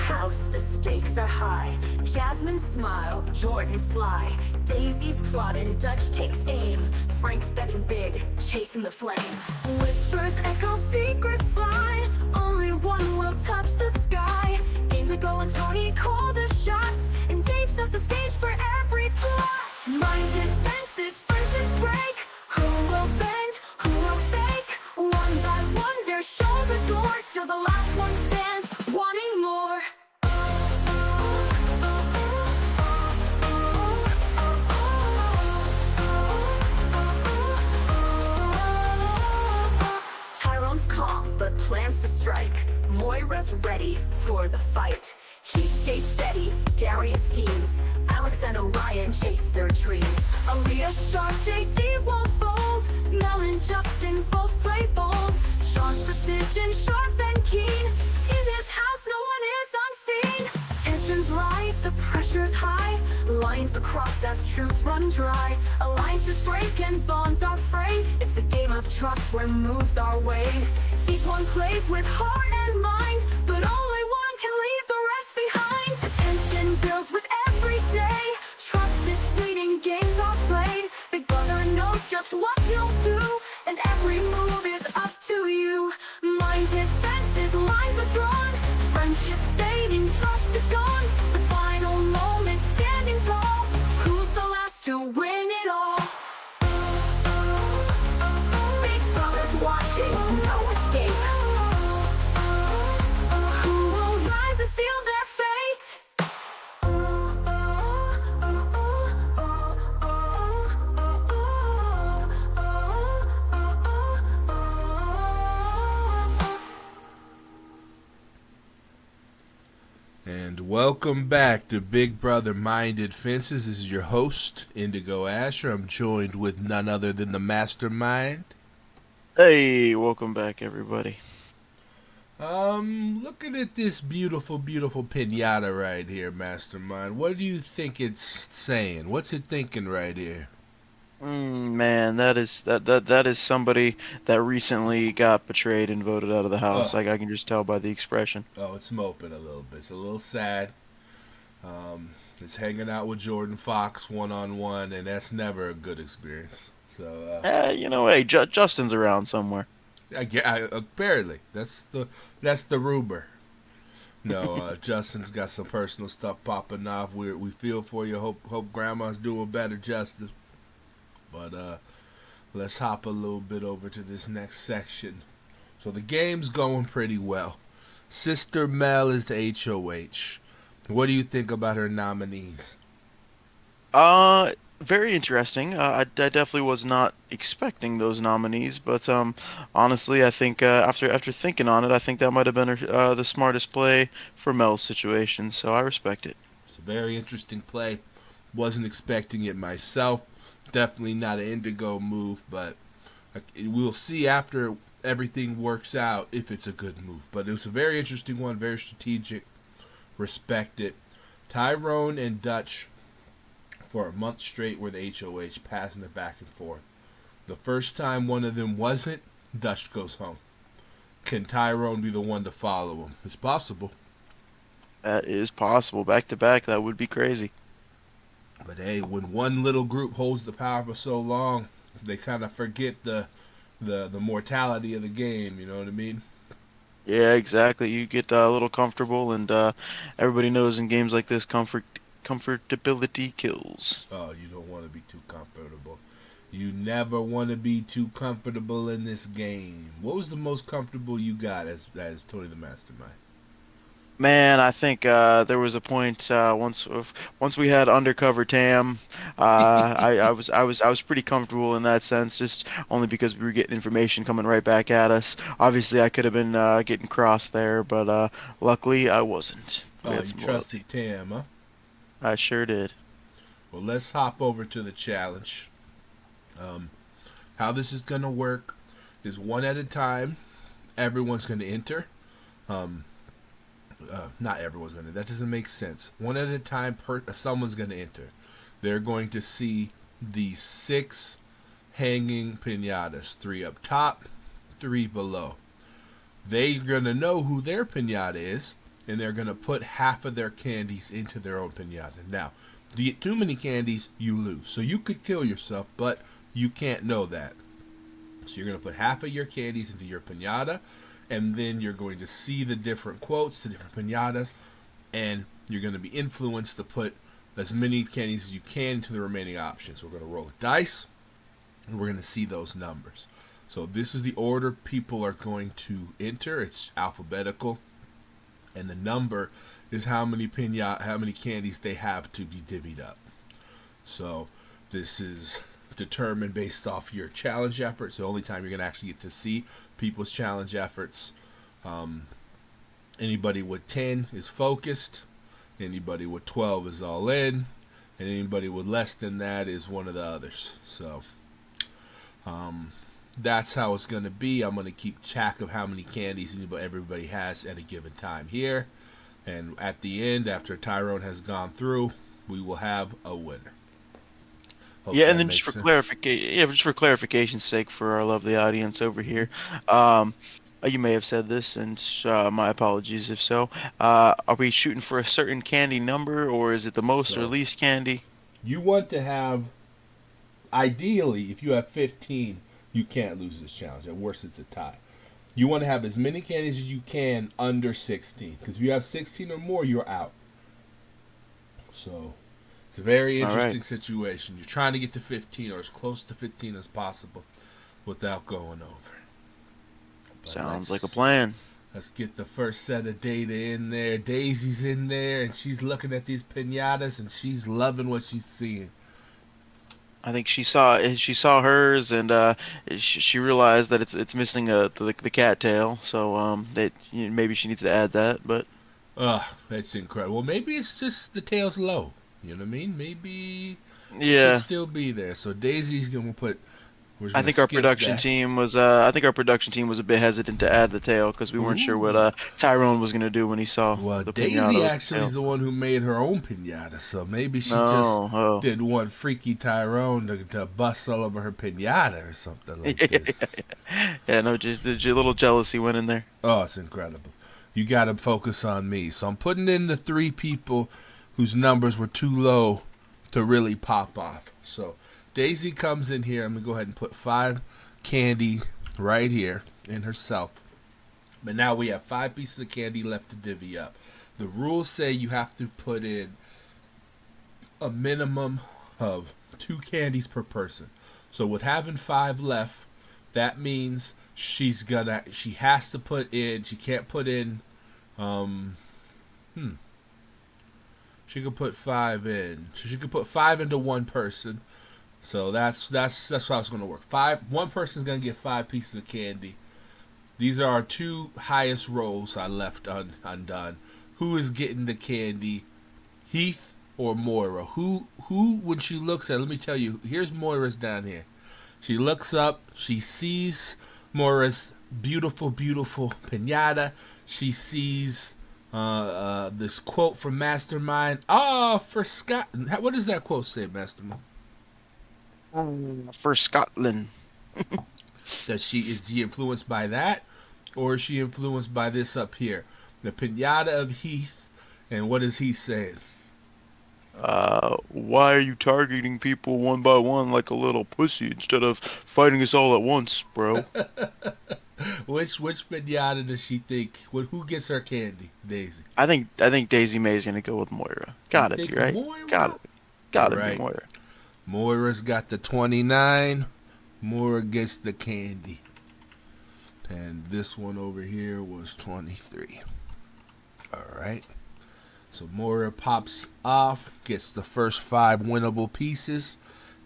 house, the stakes are high. Jasmine smile, Jordan fly. Daisy's plotting, Dutch takes aim. Frank's betting big, chasing the flame. Whispers echo, secrets fly. Only one will touch the sky. Indigo and Tony call the shots, and Dave sets the stage for every plot. Minded fences, friendships break. Who will bend, who will fake? One by one they're shown the door, till the last one stands, wanting more. Tyrone's calm, but plans to strike. Moira's ready for the fight. He stays steady, Darius schemes. Alex and Orion chase their dreams. Aaliyah sharp, JD won't fold. Mel and Justin both play bold. Sean's precision, sharp and keen. In this house, no one is unseen. Tensions rise, the pressure's high. Lines are crossed as truths run dry. Alliances break and bonds are frayed. It's a game of trust where moves are weighed. Each one plays with heart and mind, but only one can leave the rest behind. The tension builds with every day. Trust is fleeting, games are played. Big brother knows just what you'll do, and every move is up to you. Minded fences, lines are drawn. Friendships fading, trust is gone. The final moment, standing tall. Who's the last to win it all? Big brother's watching, no escape. Who will rise and seal their fate? And welcome back to Big Brother Minded Fences. This is your host, Indigo Asher. I'm joined with none other than the Mastermind. Hey, welcome back, everybody. Looking at this beautiful, beautiful pinata right here, Mastermind. What do you think it's saying? What's it thinking right here? Man, that is somebody that recently got betrayed and voted out of the house. Oh. Like I can just tell by the expression. Oh, it's moping a little bit. It's a little sad. It's hanging out with Jordan Fox one-on-one, and that's never a good experience. So, Hey, Justin's around somewhere. apparently, that's the rumor. No, Justin's got some personal stuff popping off. We feel for you. Hope Grandma's doing better, Justin. But let's hop a little bit over to this next section. So the game's going pretty well. Sister Mel is the HOH. What do you think about her nominees? Very interesting. I definitely was not expecting those nominees, but honestly, I think after thinking on it, I think that might have been the smartest play for Mel's situation. So I respect it. It's a very interesting play. Wasn't expecting it myself. Definitely not an Indigo move, but we'll see after everything works out if it's a good move. But it was a very interesting one, very strategic. Respect it. Tyrone and Dutch for a month straight were the HOH, passing it back and forth. The first time one of them wasn't, Dutch goes home. Can Tyrone be the one to follow him? It's possible. That is possible. Back to back, that would be crazy. But hey, when one little group holds the power for so long, they kind of forget the mortality of the game. You know what I mean? Yeah, exactly. You get a little comfortable, and everybody knows in games like this, comfortability kills. Oh, you don't want to be too comfortable. You never want to be too comfortable in this game. What was the most comfortable you got as Tony the Mastermind? Man, I think there was a point once we had undercover Tam. I was pretty comfortable in that sense, just only because we were getting information coming right back at us. Obviously, I could have been getting crossed there, but luckily I wasn't. Oh, you trusted Tam, huh? I sure did. Well, let's hop over to the challenge. How this is gonna work is one at a time. Everyone's gonna enter. Not everyone's gonna. That doesn't make sense. One at a time. Someone's gonna enter. They're going to see the 6 hanging piñatas, 3 up top, 3 below. They're gonna know who their piñata is, and they're going to put half of their candies into their own pinata. Now, if you get too many candies, you lose. So you could kill yourself, but you can't know that. So you're going to put half of your candies into your pinata, and then you're going to see the different quotes, the different pinatas, and you're going to be influenced to put as many candies as you can into the remaining options. We're going to roll a dice, and we're going to see those numbers. So this is the order people are going to enter. It's alphabetical, and the number is how many candies they have to be divvied up. So this is determined based off your challenge efforts. The only time you're going to actually get to see people's challenge efforts. Anybody with 10 is focused. Anybody with 12 is all in. And anybody with less than that is one of the others. So that's how it's going to be. I'm going to keep track of how many candies everybody has at a given time here. And at the end, after Tyrone has gone through, we will have a winner. Hope Yeah, and that then makes just for sense. just for clarification's sake for our lovely audience over here, you may have said this, and my apologies if so. Are we shooting for a certain candy number, or is it the most or So least candy? you want to have, ideally, if you have 15, you can't lose this challenge. At worst, it's a tie. You want to have as many candies as you can under 16, because if you have 16 or more, you're out. So it's a very All right. interesting situation. You're trying to get to 15 or as close to 15 as possible without going over. But Sounds like a plan. let's get the first set of data in there. Daisy's in there, and she's looking at these pinatas, and she's loving what she's seeing. I think she saw hers, and she realized that it's missing the cattail, so that maybe she needs to add that, but. That's incredible. Well, maybe it's just the tail's low. You know what I mean? Maybe it could Yeah, still be there. So Daisy's gonna put. We're I gonna think our skip production that. team was I think our production team was a bit hesitant to add the tail because we weren't sure what Ooh. Tyrone was gonna do when he saw Well, the pinata Daisy with the actually is tail. the one who made her own pinata, so maybe she just No, oh. didn't want freaky Tyrone to bust all over her pinata or something like this. Yeah, no, just a little jealousy went in there. Oh, it's incredible. You got to focus on me. So I'm putting in the 3 people whose numbers were too low to really pop off. So Daisy comes in here. I'm going to go ahead and put 5 candy right here in herself. But now we have 5 pieces of candy left to divvy up. The rules say you have to put in a minimum of 2 candies per person. So with having 5 left, that means she has to put in, she can't put in, she could put 5 in. So she could put 5 into one person. So that's how it's going to work. One person's going to get 5 pieces of candy. These are our 2 highest rolls I left undone. Who is getting the candy? Heath or Moira? Who when she looks at, let me tell you, here's Moira's down here. She looks up, she sees Moira's beautiful, beautiful pinata. She sees this quote from Mastermind. For Scott. What does that quote say, Mastermind? For Scotland. Is she influenced by that, or is she influenced by this up here? The pinata of Heath, and what is he saying? Why are you targeting people one by one like a little pussy instead of fighting us all at once, bro? Which pinata does she think? Who gets her candy? Daisy. I think Daisy May is gonna go with Moira. You Gotta be think right. Moira? Gotta be Right. Moira. Moira's got the 29. Moira gets the candy. And this one over here was 23. Alright. So Moira pops off, gets the first 5 winnable pieces,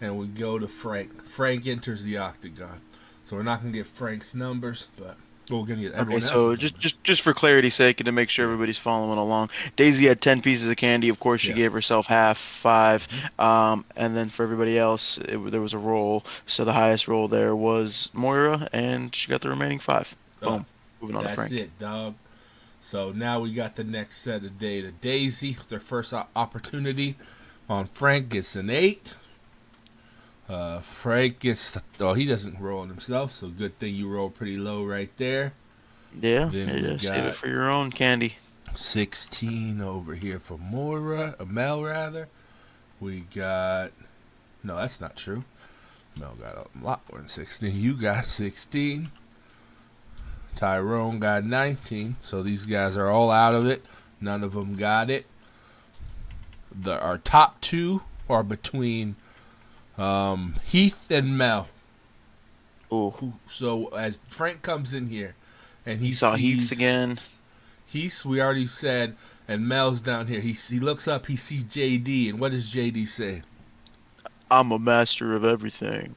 and we go to Frank. Frank enters the octagon. So we're not going to get Frank's numbers, but we're going to get Okay, everyone so else's numbers. just for clarity's sake and to make sure Yeah. everybody's following along, Daisy had 10 pieces of candy. Of course, she Yeah. gave herself half, 5. Mhm. And then for everybody else, there was a roll. So the highest roll there was Moira, and she got the remaining 5. Uh, Boom. Moving on to that's Frank. it, dog. So now we got the next set of data. Daisy, their first opportunity on Frank, gets an 8. Frank gets, he doesn't roll on himself, so good thing you roll pretty low right there. Yeah, Then we save it got for your own candy. 16 over here for Mel rather. We got, no, that's not true. Mel got a lot more than 16. You got 16. Tyrone got 19. So these guys are all out of it. None of them got it. Our top two are between Heath and Mel. Ooh. So as Frank comes in here and he Saw sees Heath's again. Heath, we already said, and Mel's down here. He looks up, he sees JD, and what does JD say? I'm a master of everything.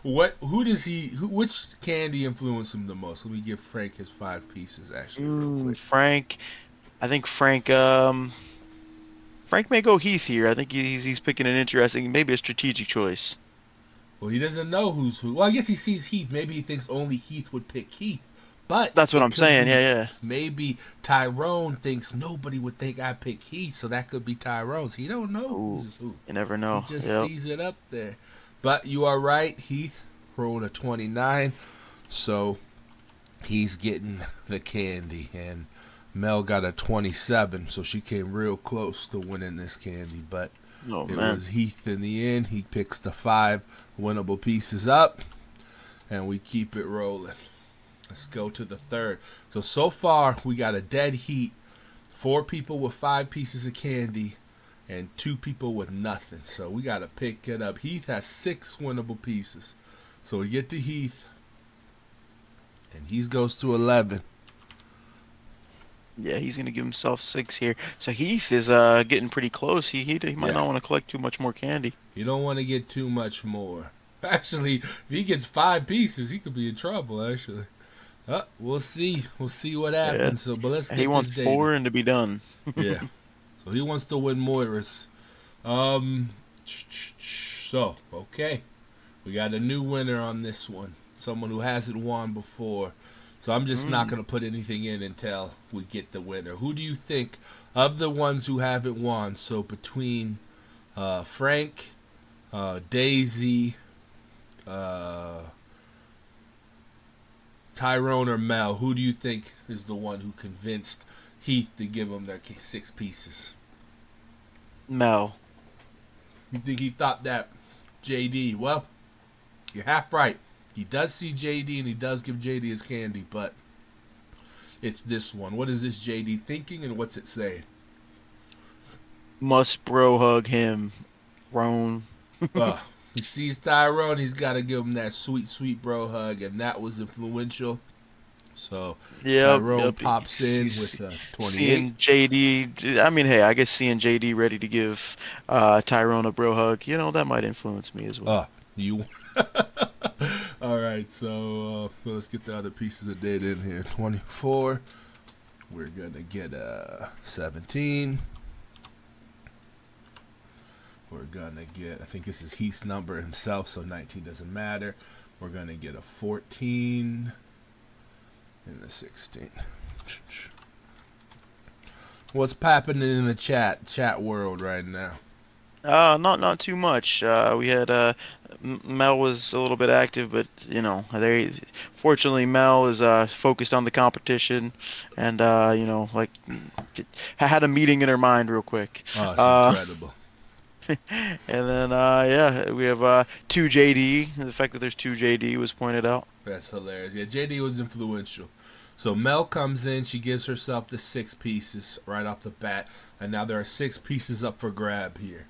Which candy influenced him the most? Let me give Frank his 5 pieces actually real quick. Frank, I think Frank may go Heath here. I think he's picking an interesting, maybe a strategic choice. Well, he doesn't know who's who. Well, I guess he sees Heath. Maybe he thinks only Heath would pick Heath. But That's what it I'm could saying. be- Yeah. Maybe Tyrone thinks nobody would think I pick Heath, so that could be Tyrone's. He don't know Ooh, who's who. you never know. He just Yep. sees it up there. But you are right. Heath rolled a 29, so he's getting the candy. And Mel got a 27, so she came real close to winning this candy. But Oh it man. was Heath in the end. He picks the 5 winnable pieces up, and we keep it rolling. Let's go to the third. So far, we got a dead heat. 4 people with 5 pieces of candy, and 2 people with nothing. So we got to pick it up. Heath has 6 winnable pieces. So we get to Heath, and he goes to 11. Yeah, he's gonna give himself 6 here. So Heath is getting pretty close. He might not want to collect too much more candy. You don't want to get too much more. Actually, if he gets 5 pieces, he could be in trouble, actually. We'll see. We'll see what happens. Yeah. So, but let's get He wants this data. 4 and to be done. Yeah. So he wants to win Moira's. So, okay. We got a new winner on this one. Someone who hasn't won before. So I'm just not going to put anything in until we get the winner. Who do you think of the ones who haven't won? So between Frank, Daisy, Tyrone, or Mel, who do you think is the one who convinced Heath to give them their 6 pieces? Mel. You think he thought that JD? Well, you're half right. He does see JD and he does give JD his candy, but it's this one. What is this JD thinking and what's it saying? Must bro hug him. Roan. He sees Tyrone, he's got to give him that sweet, sweet bro hug, and that was influential. So Tyrone pops in with 28. Seeing JD, I mean, hey, I guess seeing JD ready to give Tyrone a bro hug, that might influence me as well. You. All right, so let's get the other pieces of data in here. 24. We're going to get a 17. We're going to get, I think this is Heath's number himself, so 19 doesn't matter. We're going to get a 14 and a 16. What's popping in the chat world right now? Not too much. We had Mel was a little bit active, but fortunately Mel is focused on the competition, and had a meeting in her mind real quick. Oh, it's incredible. And then we have 2 JD. The fact that there's 2 JD was pointed out. That's hilarious. Yeah, JD was influential. So Mel comes in, she gives herself the 6 pieces right off the bat, and now there are 6 pieces up for grab here.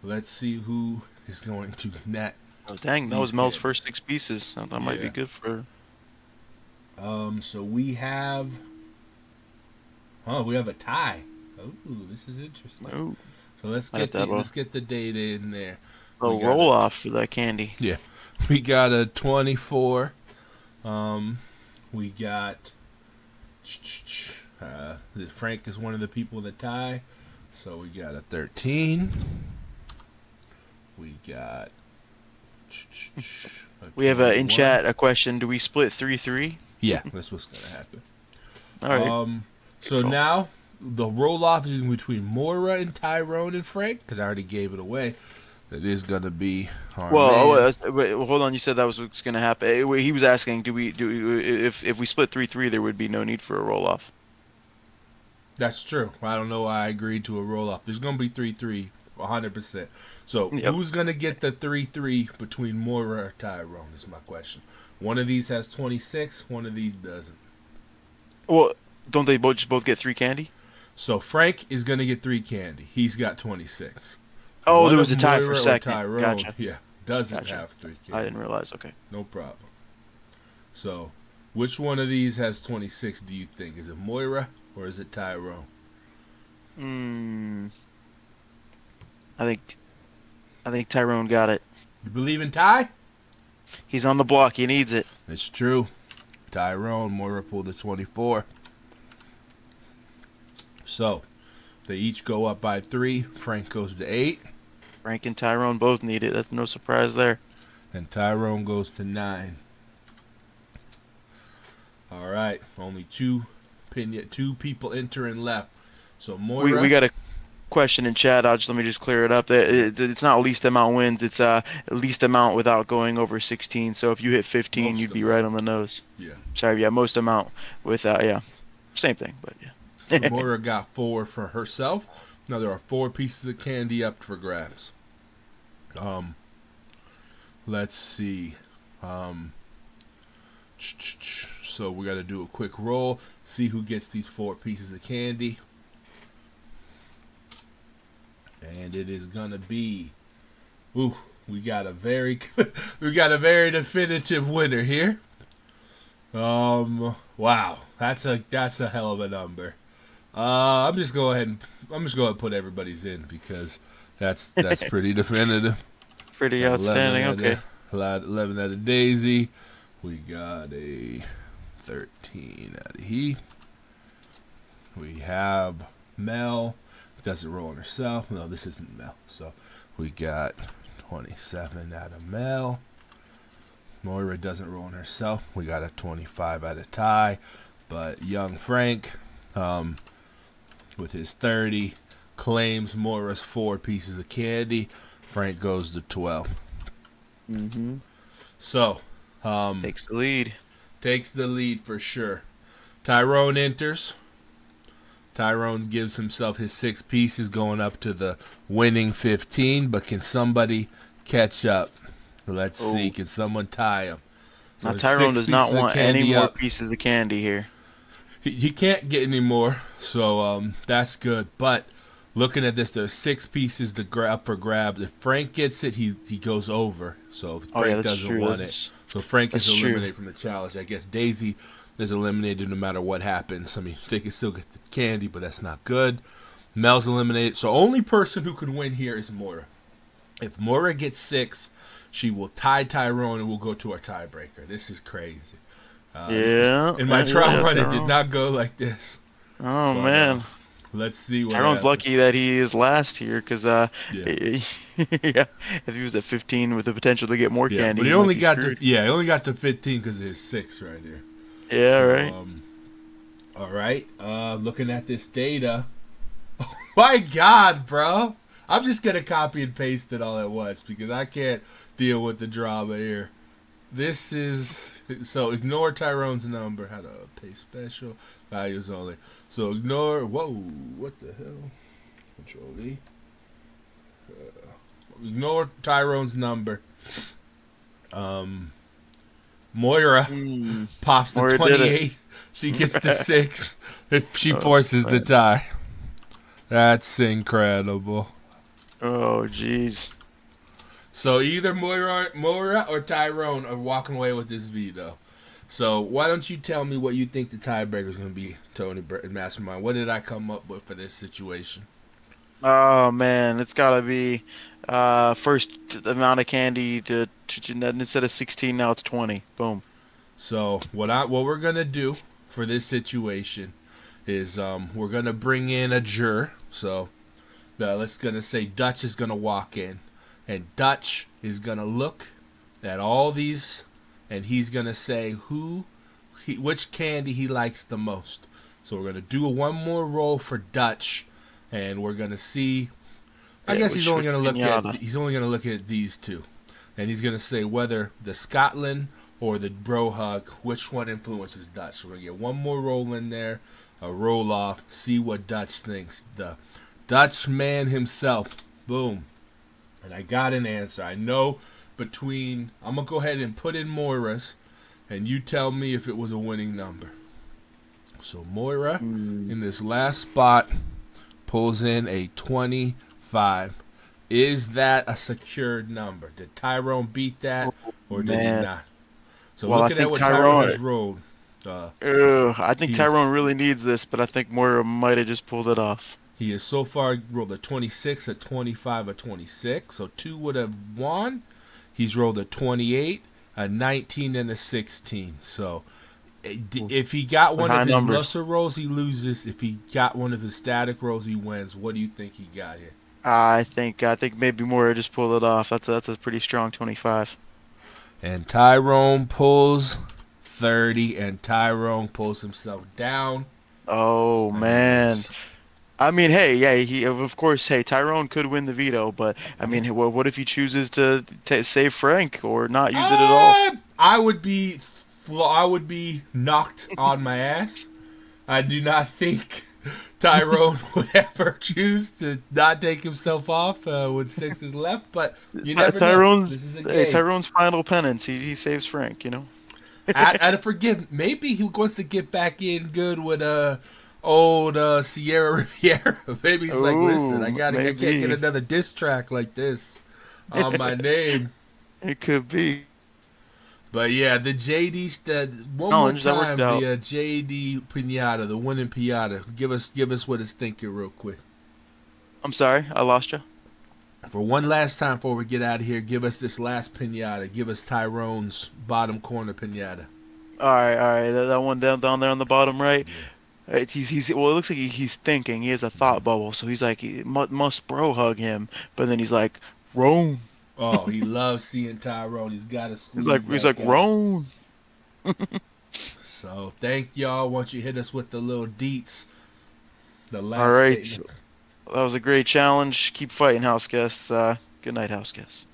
Let's see who is going to net. Oh, dang, that was Mel's first 6 pieces. So that might be good for her. So we have a tie. Oh, this is interesting. Ooh. So let's get the data in there. A roll off for that candy. Yeah. We got a 24. We got Frank is one of the people in the tie. So we got a 13. We got we have in chat a question. Do we split 3-3? Yeah, that's what's gonna happen. All right. So now the roll off is in between Moira and Tyrone and Frank, because I already gave it away. It is gonna be our Well, man. wait, hold on. You said that was what's going to happen. He was asking, if we split 3-3, there would be no need for a roll off. That's true. I don't know why I agreed to a roll off. There's gonna be 3-3, 100%. So Yep. who's gonna get the 3-3 between Moira or Tyrone? Is my question. One of these has 26. One of these doesn't. Well, don't they both get 3 candy? So Frank is gonna get 3 candy. He's got 26. Oh, there One was of a tie for Moira or second. Tyrone, Gotcha. yeah, doesn't Gotcha. have 3 I candy. didn't realize. Okay. No problem. So, which one of these has 26? Do you think? Is it Moira or is it Tyrone? Hmm. I think Tyrone got it. You believe in Ty? He's on the block. He needs it. It's true. Tyrone, Moira pulled the 24. So, they each go up by 3. Frank goes to 8. Frank and Tyrone both need it. That's no surprise there. And Tyrone goes to 9. All right. Only two people entering left. So, Moira. We got a question in chat. Let me just clear it up. It's not least amount wins. It's least amount without going over 16. So if you hit 15, Most you'd be amount. right on the nose. Yeah. Sorry, yeah, most amount without, yeah, same thing, but yeah. So Moira got 4 for herself. Now there are 4 pieces of candy up for grabs. Let's see. So we got to do a quick roll. See who gets these 4 pieces of candy. And it is gonna be. Ooh, we got a very definitive winner here. Wow, that's a hell of a number. I'm just going to put everybody's in because that's pretty definitive. Pretty outstanding. Okay. 11 out of Daisy. We got a 13 out of Heath. We have Mel. Doesn't roll on herself. No, this isn't Mel. So we got 27 out of Mel. Moira doesn't roll on herself. We got a 25 out of Ty. But young Frank, with his 30, claims Moira's 4 pieces of candy. Frank goes to 12. Mm-hmm. So, Takes the lead. takes the lead for sure. Tyrone enters. Tyrone gives himself his 6 pieces going up to the winning 15, but can somebody catch up? Let's see. Can someone tie him? So Now Tyrone does not want any more up. pieces of candy here. He can't get any more, so that's good. But looking at this, there's 6 pieces to grab for grab. If Frank gets it, he goes over. So Frank doesn't want it. So Frank is eliminated from the challenge. I guess Daisy is eliminated no matter what happens. I mean, they can still get the candy, but that's not good. Mel's eliminated. So only person who could win here is Moira. If Moira gets 6, she will tie Tyrone and we'll go to our tiebreaker. This is crazy. In my trial run, it did not go like this. Oh, but, man. Let's see what Tyrone's happens. lucky that he is last here because yeah, if he was at 15 with the potential to get more candy, but he only got to 15 because of his 6 right here. Yeah, so, right. All right. Looking at this data. Oh my God, bro! I'm just gonna copy and paste it all at once because I can't deal with the drama here. This is so ignore Tyrone's number. How to pay special values only. So ignore. Whoa! What the hell? Control E. Ignore Tyrone's number. Moira pops the 28. She gets the 6 if she forces the tie. That's incredible. Oh, jeez. So either Moira or Tyrone are walking away with this veto. So why don't you tell me what you think the tiebreaker is going to be, Tony Burton Mastermind? What did I come up with for this situation? Oh man, it's got to be first amount of candy to instead of 16 now it's 20. Boom. So what we're gonna do for this situation is we're gonna bring in a juror. So let's gonna say Dutch is gonna walk in, and Dutch is gonna look at all these, and he's gonna say which candy he likes the most. So we're gonna do one more roll for Dutch, and we're gonna see I guess he's only going to look Piñata. at these two, and he's going to say whether the Scotland or the bro hug, which one influences Dutch. We're going to get one more roll in there, a roll off, see what Dutch thinks. The Dutch man himself, boom. And I got an answer. I know between, I'm going to go ahead and put in Moira's, and you tell me if it was a winning number. So Moira, in this last spot, pulls in a 25. Is that a secured number? Did Tyrone beat that, or did he not? So well, looking at what Tyrone has rolled. I think Tyrone really needs this, but I think Moira might have just pulled it off. He has so far rolled a 26, a 25, a 26. So 2 would have won. He's rolled a 28, a 19, and a 16. So if he got one of his lesser rolls, he loses. If he got one of his static rolls, he wins. What do you think he got here? I think maybe Moira just pulled it off. That's a pretty strong 25. And Tyrone pulls 30, and Tyrone pulls himself down. Oh, man. I mean, hey, yeah, of course, hey, Tyrone could win the veto, but I mean, what if he chooses to save Frank or not use it at all? I would be knocked on my ass. I do not think Tyrone would ever choose to not take himself off with 6 left, but you never know. This is a game. Hey, Tyrone's final penance. He saves Frank, you know. I'd forgive. Maybe he wants to get back in good with old Sierra Riviera. Maybe he's like, listen, I can't get another diss track like this on my name. It could be. But yeah, the JD one more time, the JD Piñata, the winning Piñata. Give us what it's thinking real quick. I'm sorry, I lost you. For one last time before we get out of here, give us this last Piñata. Give us Tyrone's bottom corner Piñata. All right, that one down there on the bottom right. Yeah. It looks like he's thinking. He has a thought bubble, so he's like, he must bro hug him, but then he's like, Roan. Oh, he loves seeing Tyrone. He's got to squeeze. He's like Roan. So thank y'all. Once you hit us with the little deets, the last. All right, that was a great challenge. Keep fighting, house guests. Good night, house guests.